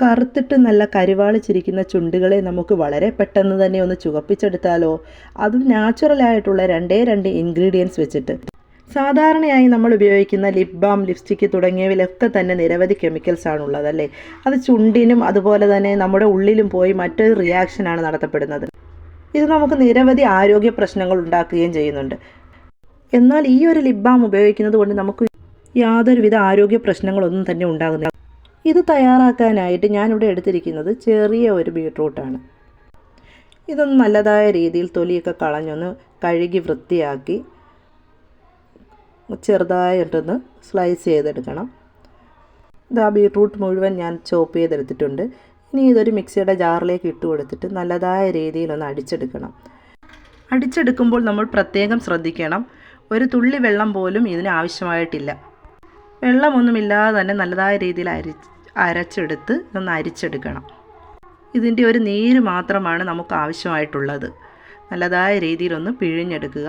കറുത്തിട്ട് നല്ല കരിവാളിച്ചിരിക്കുന്ന ചുണ്ടുകളെ നമുക്ക് വളരെ പെട്ടെന്ന് തന്നെ ഒന്ന് ചുവപ്പിച്ചെടുത്താലോ? അതും നാച്ചുറലായിട്ടുള്ള രണ്ട് ഇൻഗ്രീഡിയൻസ് വെച്ചിട്ട്. സാധാരണയായി നമ്മൾ ഉപയോഗിക്കുന്ന ലിപ് ബാം, ലിപ്സ്റ്റിക്ക് തുടങ്ങിയവയിലൊക്കെ തന്നെ നിരവധി കെമിക്കൽസ് ആണുള്ളത് അല്ലേ? അത് ചുണ്ടിനും അതുപോലെ തന്നെ നമ്മുടെ ഉള്ളിലും പോയി മറ്റൊരു റിയാക്ഷനാണ് നടത്തപ്പെടുന്നത്. ഇത് നമുക്ക് നിരവധി ആരോഗ്യ പ്രശ്നങ്ങൾ ഉണ്ടാക്കുകയും ചെയ്യുന്നുണ്ട്. എന്നാൽ ഈ ഒരു ലിപ് ബാം ഉപയോഗിക്കുന്നത് കൊണ്ട് നമുക്ക് യാതൊരുവിധ ആരോഗ്യ പ്രശ്നങ്ങളൊന്നും തന്നെ ഉണ്ടാകുന്നില്ല. ഇത് തയ്യാറാക്കാനായിട്ട് ഞാനിവിടെ എടുത്തിരിക്കുന്നത് ചെറിയ ഒരു ബീട്രൂട്ടാണ്. ഇതൊന്ന് നല്ലതായ രീതിയിൽ തൊലിയൊക്കെ കളഞ്ഞൊന്ന് കഴുകി വൃത്തിയാക്കി ചെറുതായിട്ടൊന്ന് സ്ലൈസ് ചെയ്തെടുക്കണം. ഇതാ ബീട്രൂട്ട് മുഴുവൻ ഞാൻ ചോപ്പ് ചെയ്തെടുത്തിട്ടുണ്ട്. ഇനി ഇതൊരു മിക്സിയുടെ ജാറിലേക്ക് ഇട്ട് കൊടുത്തിട്ട് നല്ലതായ രീതിയിലൊന്ന് അടിച്ചെടുക്കണം. അടിച്ചെടുക്കുമ്പോൾ നമ്മൾ പ്രത്യേകം ശ്രദ്ധിക്കണം, ഒരു തുള്ളി വെള്ളം പോലും ഇതിന് ആവശ്യമായിട്ടില്ല. വെള്ളമൊന്നുമില്ലാതെ തന്നെ നല്ലതായ രീതിയിൽ അരച്ചെടുത്ത് ഒന്ന് അരിച്ചെടുക്കണം. ഇതിൻ്റെ ഒരു നീര് മാത്രമാണ് നമുക്ക് ആവശ്യമായിട്ടുള്ളത്. നല്ലതായ രീതിയിലൊന്ന് പിഴിഞ്ഞെടുക്കുക.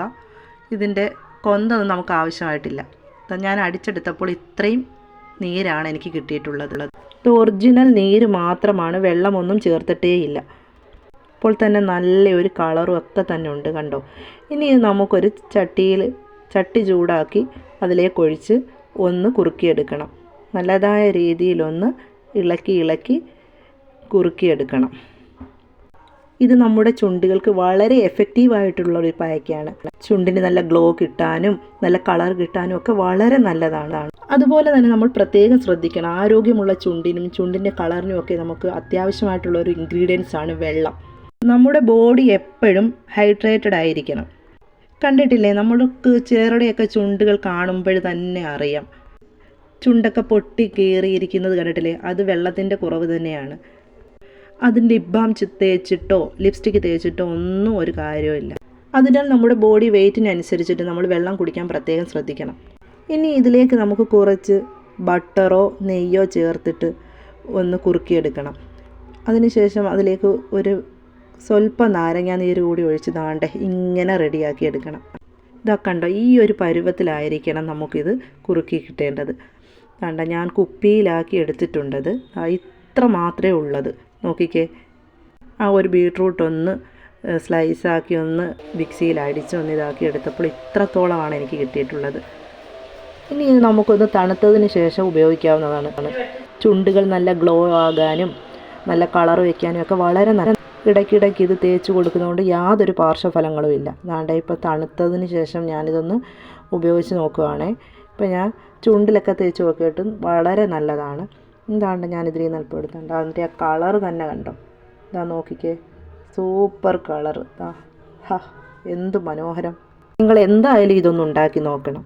ഇതിൻ്റെ കൊന്തൊന്നും നമുക്ക് ആവശ്യമായിട്ടില്ല. ഞാൻ അടിച്ചെടുത്തപ്പോൾ ഇത്രയും നീരാണ് എനിക്ക് കിട്ടിയിട്ടുള്ളത്. ഇത് ഒറിജിനൽ നീര് മാത്രമാണ്, വെള്ളമൊന്നും ചേർത്തിട്ടേയില്ല. അപ്പോൾ തന്നെ നല്ലൊരു കളറും ഒക്കെ തന്നെ ഉണ്ട്, കണ്ടോ? ഇനി ഇത് നമുക്കൊരു ചട്ടി ചൂടാക്കി അതിലേക്കൊഴിച്ച് ഒന്ന് കുറുക്കിയെടുക്കണം. നല്ലതായ രീതിയിലൊന്ന് ഇളക്കി കുറുക്കിയെടുക്കണം. ഇത് നമ്മുടെ ചുണ്ടുകൾക്ക് വളരെ എഫക്റ്റീവായിട്ടുള്ളൊരു പായ്ക്കാണ്. ചുണ്ടിന് നല്ല ഗ്ലോ കിട്ടാനും നല്ല കളർ കിട്ടാനും ഒക്കെ വളരെ നല്ലതാണ്. അതുപോലെ തന്നെ നമ്മൾ പ്രത്യേകം ശ്രദ്ധിക്കണം, ആരോഗ്യമുള്ള ചുണ്ടിനും ചുണ്ടിൻ്റെ കളറിനും ഒക്കെ നമുക്ക് അത്യാവശ്യമായിട്ടുള്ള ഒരു ഇൻഗ്രീഡിയൻസ് ആണ് വെള്ളം. നമ്മുടെ ബോഡി എപ്പോഴും ഹൈഡ്രേറ്റഡ് ആയിരിക്കണം. കണ്ടിട്ടില്ലേ, നമ്മൾക്ക് ചിലരുടെയൊക്കെ ചുണ്ടുകൾ കാണുമ്പോൾ തന്നെ അറിയാം, ചുണ്ടൊക്കെ പൊട്ടി കീറിയിരിക്കുന്നത് കണ്ടിട്ടില്ലേ? അത് വെള്ളത്തിൻ്റെ കുറവ് തന്നെയാണ്. അതിന് ലിപ് ബാം തേച്ചിട്ടോ ലിപ്സ്റ്റിക്ക് തേച്ചിട്ടോ ഒന്നും ഒരു കാര്യമില്ല. അതിനാൽ നമ്മുടെ ബോഡി വെയ്റ്റിനനുസരിച്ചിട്ട് നമ്മൾ വെള്ളം കുടിക്കാൻ പ്രത്യേകം ശ്രദ്ധിക്കണം. ഇനി ഇതിലേക്ക് നമുക്ക് കുറച്ച് ബട്ടറോ നെയ്യോ ചേർത്തിട്ട് ഒന്ന് കുറുക്കിയെടുക്കണം. അതിനുശേഷം അതിലേക്ക് ഒരു സ്വല്പം നാരങ്ങാ നീര് കൂടി ഒഴിച്ച് ദാണ്ടെ ഇങ്ങനെ റെഡിയാക്കി എടുക്കണം. ഇതൊക്കെ കണ്ടോ, ഈ ഒരു പരുവത്തിലായിരിക്കണം നമുക്കിത് കുറുക്കി കിട്ടേണ്ടത്. കണ്ട, ഞാൻ കുപ്പിയിലാക്കി എടുത്തിട്ടുണ്ടത് ഇത്ര മാത്രമേ ഉള്ളത്. നോക്കിക്കേ, ആ ഒരു ബീട്രൂട്ട് ഒന്ന് സ്ലൈസാക്കി ഒന്ന് മിക്സിയിൽ അടിച്ച് ഒന്ന് ഇതാക്കി എടുത്തപ്പോൾ ഇത്രത്തോളമാണ് എനിക്ക് കിട്ടിയിട്ടുള്ളത്. ഇനി ഇത് നമുക്കൊന്ന് തണുത്തതിന് ശേഷം ഉപയോഗിക്കാവുന്നതാണ്. ചുണ്ടുകൾ നല്ല ഗ്ലോ ആകാനും നല്ല കളർ വയ്ക്കാനും ഒക്കെ വളരെ നല്ല. ഇടയ്ക്കിടയ്ക്ക് ഇത് തേച്ച് കൊടുക്കുന്നതുകൊണ്ട് യാതൊരു പാർശ്വഫലങ്ങളും ഇല്ല. ദാണ്ടെ ഇപ്പോൾ തണുത്തതിന് ശേഷം ഞാനിതൊന്ന് ഉപയോഗിച്ച് നോക്കുകയാണേ. ഇപ്പോൾ ഞാൻ ചുണ്ടിലൊക്കെ തേച്ച് നോക്കിയിട്ടും വളരെ നല്ലതാണ്. എന്താണ്ട് ഞാനിതിൽ നിന്ന് അല്പം എടുത്തുണ്ട്. അതിൻ്റെ ആ കളറ് തന്നെ കണ്ടോ, ഇതാ നോക്കിക്കേ, സൂപ്പർ കളർ. എന്ത് മനോഹരം. നിങ്ങൾ എന്തായാലും ഇതൊന്ന് ഉണ്ടാക്കി നോക്കണം.